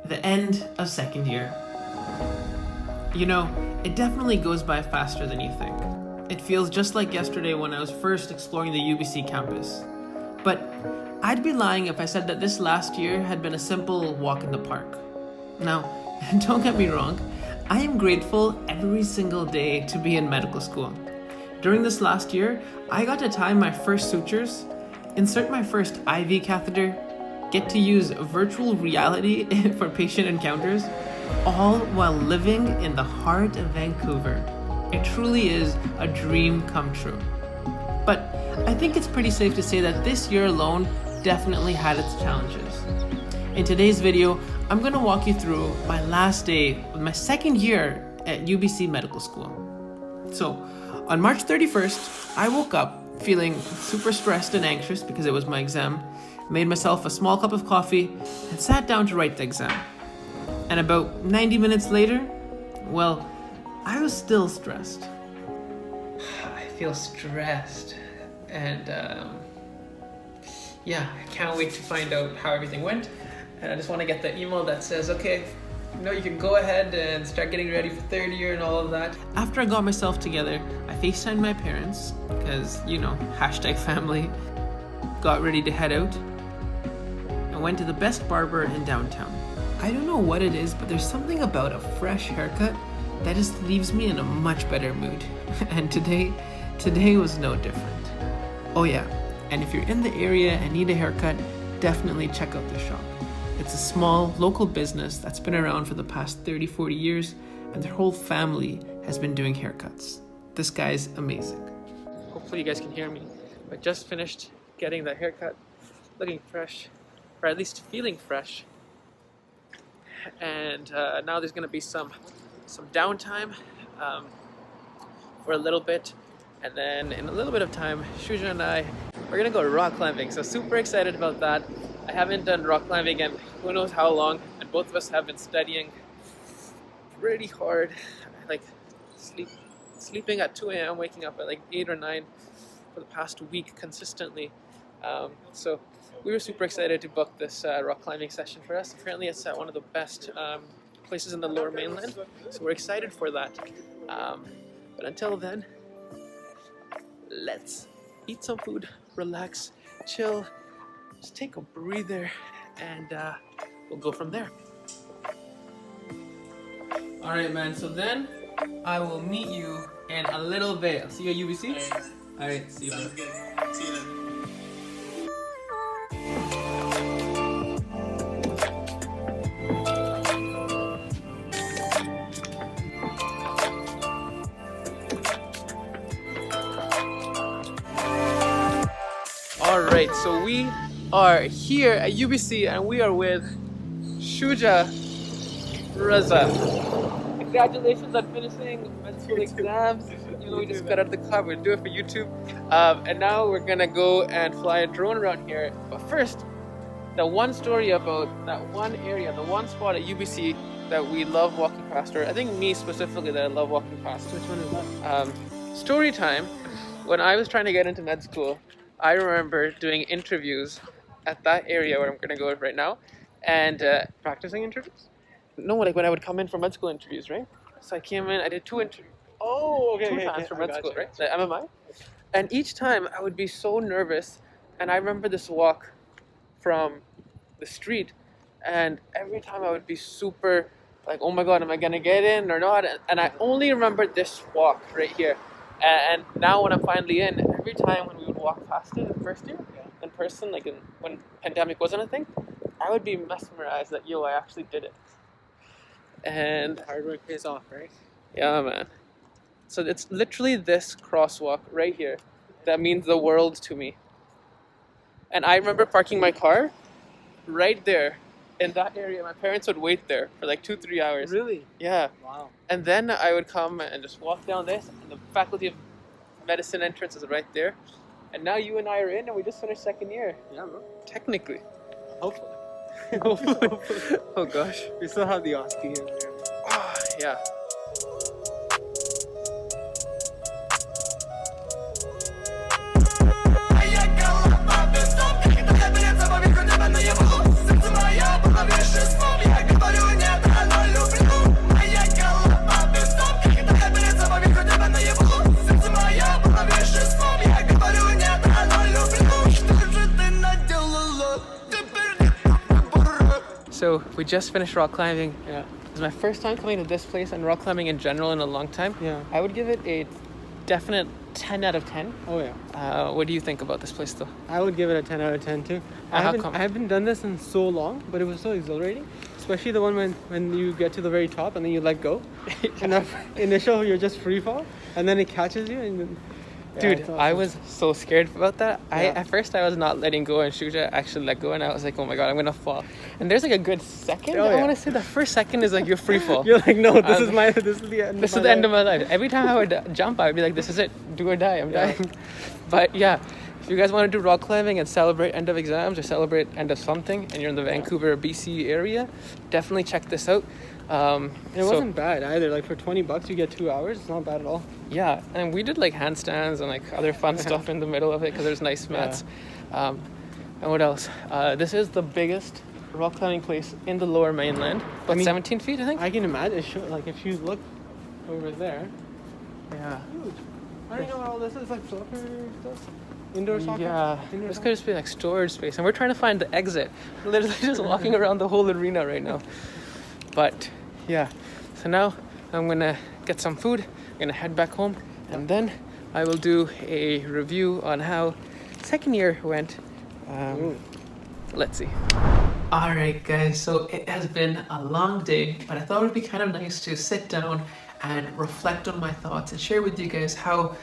The end of second year. You know, it definitely goes by faster than you think. It feels just like yesterday when I was first exploring the UBC campus. But I'd be lying if I said that this last year had been a simple walk in the park. Now, don't get me wrong, I am grateful every single day to be in medical school. During this last year, I got to tie my first sutures, insert my first IV catheter, get to use virtual reality for patient encounters, all while living in the heart of Vancouver. It truly is a dream come true. But I think it's pretty safe to say that this year alone definitely had its challenges. In today's video, I'm going to walk you through my last day of my second year at UBC Medical School. So, on March 31st, I woke up feeling super stressed and anxious because it was my exam, made myself a small cup of coffee, and sat down to write the exam. And about 90 minutes later, well, I was still stressed. I feel stressed, and I can't wait to find out how everything went. And I just want to get the email that says, okay, you can go ahead and start getting ready for third year and all of that. After I got myself together, I FaceTimed my parents, because, #family, got ready to head out, and went to the best barber in downtown. I don't know what it is, but there's something about a fresh haircut that just leaves me in a much better mood. And today was no different. Oh yeah, and if you're in the area and need a haircut, definitely check out the shop. It's a small local business that's been around for the past 30-40 years, and their whole family has been doing haircuts. This guy's amazing. Hopefully you guys can hear me. I just finished getting the haircut, looking fresh, or at least feeling fresh. And now there's gonna be some downtime for a little bit, and then in a little bit of time, Shuja and I, we're gonna go rock climbing. So super excited about that. I haven't done rock climbing in who knows how long, and both of us have been studying pretty hard, like sleeping at 2 a.m., waking up at like 8 or 9 for the past week consistently. So we were super excited to book this rock climbing session for us. Apparently it's at one of the best places in the Lower Mainland, so we're excited for that. But until then, let's eat some food, relax, chill, just take a breather, and we'll go from there. Alright man, so then I will meet you in a little bit. I'll see you at UBC? Alright, see you. Sounds good. See you then. Alright, so we are here at UBC and we are with Shuja Raza. Congratulations on finishing med school exams. We just got out of the car, we're doing it for YouTube. And now we're gonna go and fly a drone around here. But first, the one story about that one area, the one spot at UBC that we love walking past, or I think me specifically that I love walking past. Which one is that? Story time. When I was trying to get into med school, I remember doing interviews at that area where I'm going to go right now, and practicing interviews. No, like when I would come in for med school interviews, right? So I came in, I did two interviews. Oh, okay. Two times for med school, right? The MMI. And each time I would be so nervous, and I remember this walk from the street, and every time I would be super like, oh my god, am I going to get in or not? And I only remember this walk right here. And now when I'm finally in, every time when we would walk past it in first year, in person, like when pandemic wasn't a thing, I would be mesmerized that, I actually did it. And Hard work pays off, right? yeah, man. So it's literally this crosswalk right here that means the world to me. And I remember parking my car right there in that area. My parents would wait there for like 2-3 hours. Really? Yeah. Wow. And then I would come and just walk down this, and the Faculty of Medicine entrance is right there. And now you and I are in, and we just finished second year. Yeah, bro. Technically. Hopefully. Hopefully. Oh gosh. We still have the OSCE in there. Oh, yeah. Сердце моя, пока вещи, я говорю So we just finished rock climbing. Yeah. It's my first time coming to this place and rock climbing in general in a long time. Yeah. I would give it a definite 10 out of 10. Oh yeah. What do you think about this place though? I would give it a 10 out of 10 too. How come? I haven't done this in so long, but it was so exhilarating. Especially the one when you get to the very top and then you let go. And that initial, you're just free fall, and then it catches you. And then, Dude, it's awesome. I was so scared about that. Yeah. At first I was not letting go, and Shuja actually let go, and I was like, oh my god, I'm gonna fall. And there's like a good second. Oh, I yeah. want to say the first second is like you're free fall. You're like, no, this is the end. This is the end of my life. Every time I would jump, I would be like, this is it. Do or die. I'm dying. But yeah, if you guys want to do rock climbing and celebrate end of exams or celebrate end of something, and you're in the Vancouver, BC area, definitely check this out. It wasn't bad either. Like for $20, you get 2 hours. It's not bad at all. Yeah, and we did like handstands and like other fun stuff in the middle of it because there's nice mats. And what else? This is the biggest rock climbing place in the Lower Mainland. About 17 feet, I think. I can imagine. Like if you look over there, Yeah. huge. I don't know what all this is. Like soccer stuff, indoor soccer. Yeah, Indoor this soccer? could just be like storage space, and we're trying to find the exit. Literally just walking around the whole arena right now. But yeah, so now I'm gonna get some food. I'm gonna head back home, and then I will do a review on how second year went. Let's see. All right, guys. So it has been a long day, but I thought it would be kind of nice to sit down and reflect on my thoughts and share with you guys how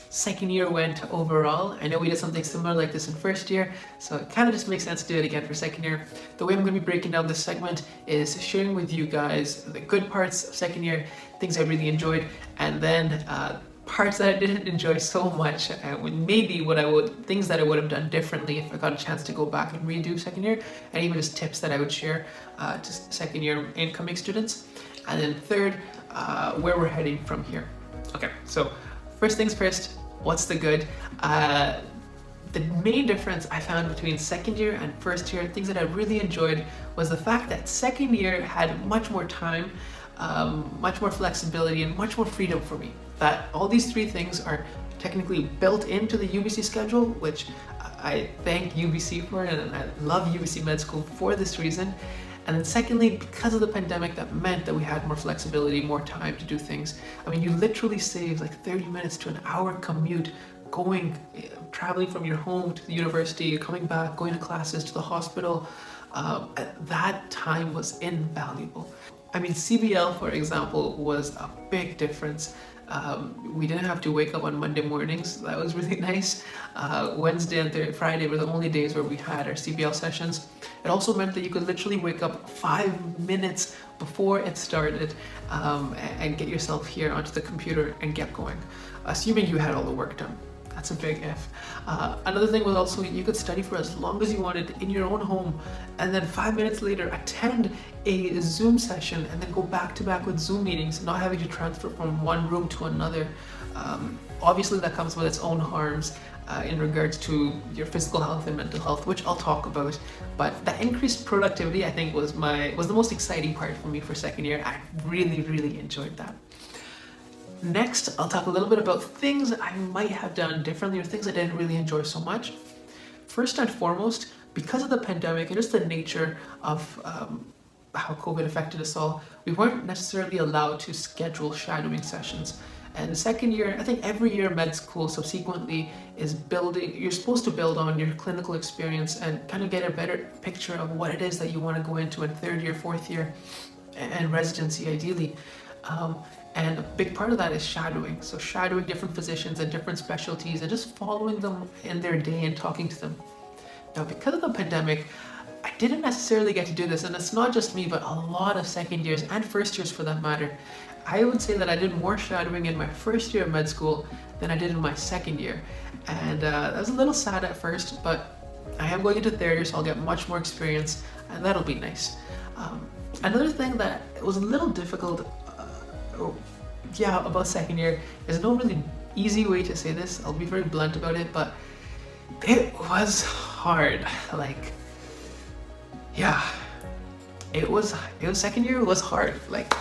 second year went overall. I know we did something similar like this in first year, so it kind of just makes sense to do it again for second year. The way I'm going to be breaking down this segment is sharing with you guys the good parts of second year, things I really enjoyed, and then parts that I didn't enjoy so much, maybe things that I would have done differently if I got a chance to go back and redo second year, and even just tips that I would share to second year incoming students. And then third, where we're heading from here. Okay, so first things first, what's the good? The main difference I found between second year and first year, things that I really enjoyed, was the fact that second year had much more time, much more flexibility, and much more freedom for me. That all these three things are technically built into the UBC schedule, which I thank UBC for, and I love UBC Med School for this reason. And then secondly, because of the pandemic, that meant that we had more flexibility, more time to do things. I mean, you literally save like 30 minutes to an hour commute traveling from your home to the university, coming back, going to classes, to the hospital. That time was invaluable. I mean, CBL, for example, was a big difference. We didn't have to wake up on Monday mornings. That was really nice. Wednesday and Friday were the only days where we had our CBL sessions. It also meant that you could literally wake up 5 minutes before it started and get yourself here onto the computer and get going, assuming you had all the work done. That's a big if. Another thing was also you could study for as long as you wanted in your own home, and then 5 minutes later attend a Zoom session and then go back to back with Zoom meetings, not having to transfer from one room to another. Obviously that comes with its own harms in regards to your physical health and mental health, which I'll talk about. But that increased productivity, I think, was the most exciting part for me for second year. I really, really enjoyed that. Next, I'll talk a little bit about things I might have done differently or things I didn't really enjoy so much. First and foremost, because of the pandemic and just the nature of how COVID affected us all, we weren't necessarily allowed to schedule shadowing sessions. And second year, I think every year med school subsequently is you're supposed to build on your clinical experience and kind of get a better picture of what it is that you want to go into in third year, fourth year, and residency ideally. And a big part of that is shadowing. So shadowing different physicians and different specialties and just following them in their day and talking to them. Now, because of the pandemic, I didn't necessarily get to do this, and it's not just me, but a lot of second years and first years for that matter. I would say that I did more shadowing in my first year of med school than I did in my second year. And that was a little sad at first, but I am going into third year, so I'll get much more experience, and that'll be nice. Another thing that was a little difficult about second year, there's no really easy way to say this, I'll be very blunt about it, but it was hard. Like, yeah, it was second year was hard. Like,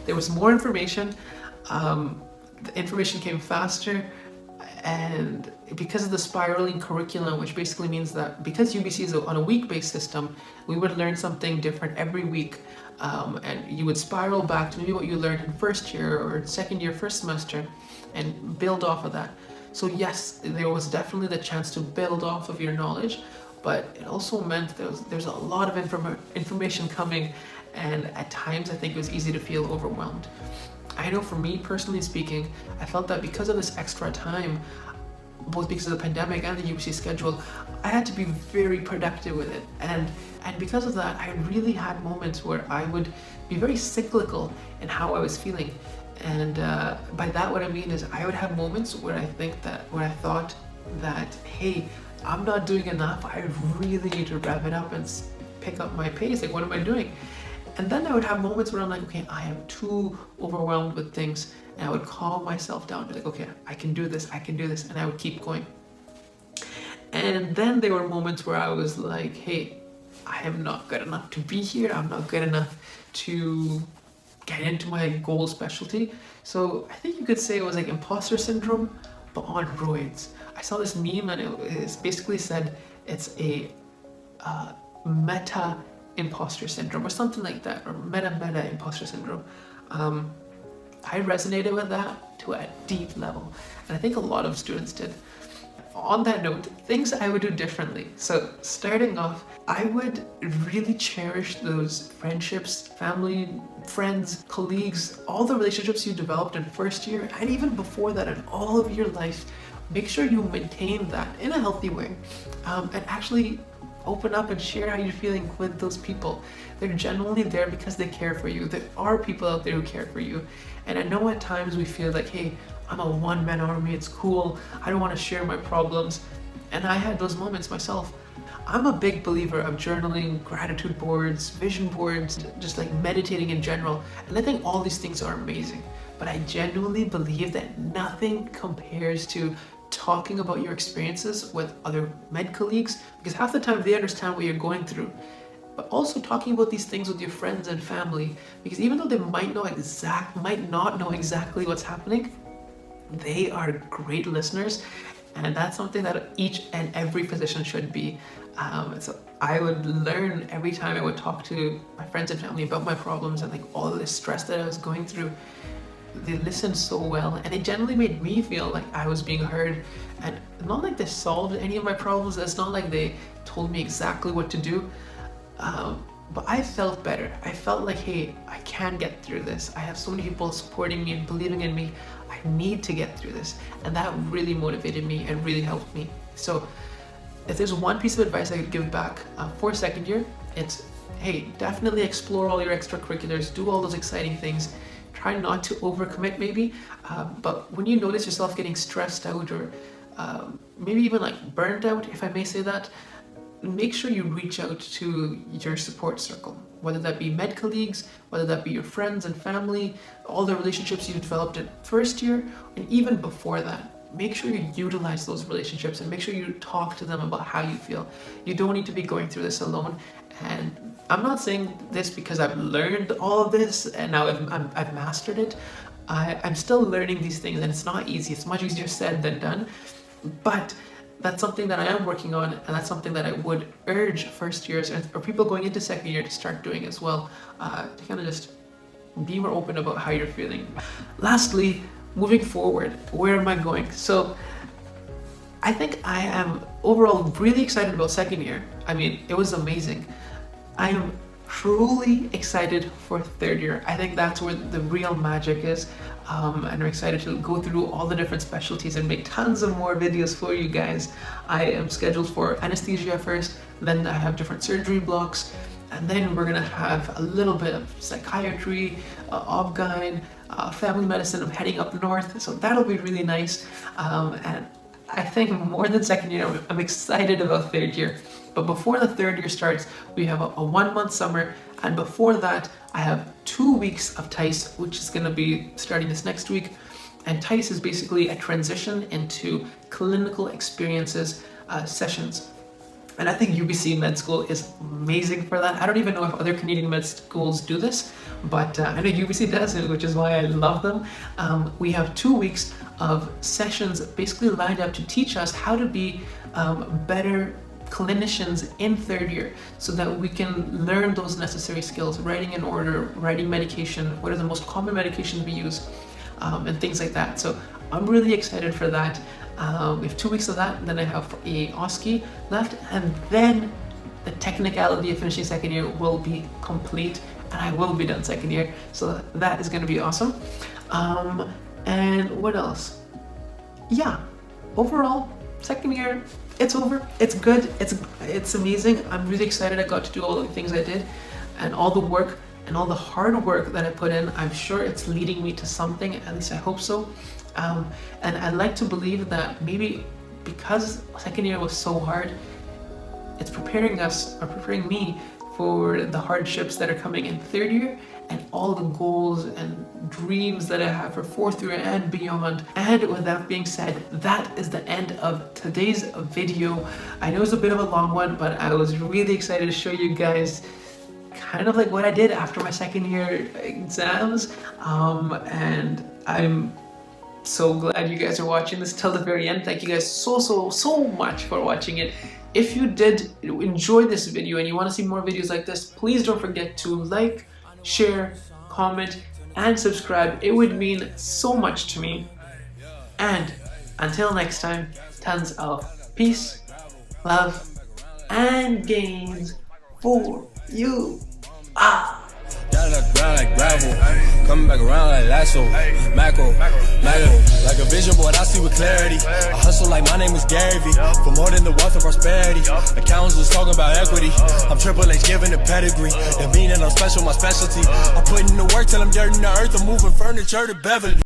there was more information, the information came faster, And because of the spiraling curriculum, which basically means that because UBC is on a week-based system, we would learn something different every week. And you would spiral back to maybe what you learned in first year or second year, first semester, and build off of that. So yes, there was definitely the chance to build off of your knowledge, but it also meant there's a lot of information coming, and at times I think it was easy to feel overwhelmed. I know for me personally speaking, I felt that because of this extra time, both because of the pandemic and the UBC schedule, I had to be very productive with it. And because of that, I really had moments where I would be very cyclical in how I was feeling. And by that, what I mean is I would have moments where I thought that, hey, I'm not doing enough. I really need to rev it up and pick up my pace. Like, what am I doing? And then I would have moments where I'm like, okay, I am too overwhelmed with things. And I would calm myself down, be like, okay, I can do this. And I would keep going. And then there were moments where I was like, hey, I am not good enough to be here. I'm not good enough to get into my goal specialty. So I think you could say it was like imposter syndrome, but on roids. I saw this meme and it basically said it's a meta imposter syndrome or something like that, or meta imposter syndrome. I resonated with that to a deep level, and I think a lot of students did. On that note, things I would do differently. So starting off, I would really cherish those friendships, family, friends, colleagues, all the relationships you developed in first year and even before that in all of your life. Make sure you maintain that in a healthy way, and actually open up and share how you're feeling with those people. They're genuinely there because they care for you. There are people out there who care for you. And I know at times we feel like, hey, I'm a one-man army, it's cool, I don't want to share my problems. And I had those moments myself. I'm a big believer of journaling, gratitude boards, vision boards, just like meditating in general. And I think all these things are amazing. But I genuinely believe that nothing compares to talking about your experiences with other med colleagues, because half the time they understand what you're going through. But also talking about these things with your friends and family, because even though they might not know exactly what's happening, they are great listeners, and that's something that each and every physician should be. So I would learn every time I would talk to my friends and family about my problems and like all of this stress that I was going through. They listened so well, and it generally made me feel like I was being heard, and not like they solved any of my problems. It's not like they told me exactly what to do, but I felt better. I felt like, hey, I can get through this. I have so many people supporting me and believing in me. I need to get through this, and that really motivated me and really helped me. So if there's one piece of advice I could give back for second year, it's, hey, definitely explore all your extracurriculars, do all those exciting things. Try not to overcommit maybe, but when you notice yourself getting stressed out or maybe even like burned out, if I may say that, make sure you reach out to your support circle, whether that be med colleagues, whether that be your friends and family, all the relationships you developed in first year, and even before that. Make sure you utilize those relationships and make sure you talk to them about how you feel. You don't need to be going through this alone. And I'm not saying this because I've learned all of this and now I've mastered it. I'm still learning these things, and it's not easy. It's much easier said than done. But that's something that I am working on, and that's something that I would urge first years or people going into second year to start doing as well, to kind of just be more open about how you're feeling. Lastly, moving forward, where am I going? So I think I am overall really excited about second year. I mean, it was amazing. I am truly excited for third year. I think that's where the real magic is. And I'm excited to go through all the different specialties and make tons of more videos for you guys. I am scheduled for anesthesia first, then I have different surgery blocks, and then we're gonna have a little bit of psychiatry, obgyn, family medicine. I'm heading up north, so that'll be really nice. And I think more than second year, I'm excited about third year. But before the third year starts, we have a 1 month summer, and before that, I have 2 weeks of TICE, which is gonna be starting this next week. And TICE is basically a transition into clinical experiences sessions. And I think UBC Med School is amazing for that. I don't even know if other Canadian med schools do this, but I know UBC does it, which is why I love them. We have 2 weeks of sessions basically lined up to teach us how to be better clinicians in 3rd year, so that we can learn those necessary skills, writing in order, writing medication, what are the most common medications we use, and things like that. So I'm really excited for that. We have 2 weeks of that, and then I have a OSCE left, and then the technicality of finishing 2nd year will be complete, and I will be done 2nd year. So that is going to be awesome. And what else? Yeah, overall, 2nd year, it's over. It's good. It's amazing. I'm really excited I got to do all the things I did, and all the work and all the hard work that I put in. I'm sure it's leading me to something, at least I hope so. And I'd like to believe that maybe because 2nd year was so hard, it's preparing me for the hardships that are coming in 3rd year, and all the goals and dreams that I have for 4th year and beyond. And with that being said, that is the end of today's video. I know it's a bit of a long one, but I was really excited to show you guys kind of like what I did after my 2nd year exams. And I'm so glad you guys are watching this till the very end. Thank you guys so much for watching it. If you did enjoy this video and you want to see more videos like this, please don't forget to like, share, comment, and subscribe. It would mean so much to me. And until next time, tons of peace, love, and gains for you. Down the ground like gravel, coming back around like lasso, macro, like a vision board I see with clarity. I hustle like my name is Gary V, for more than the wealth and prosperity. Accountants was talking about equity, I'm Triple H giving the pedigree. The meaning I'm special, my specialty. I put in the work till I'm dirt in the earth, I'm moving furniture to Beverly.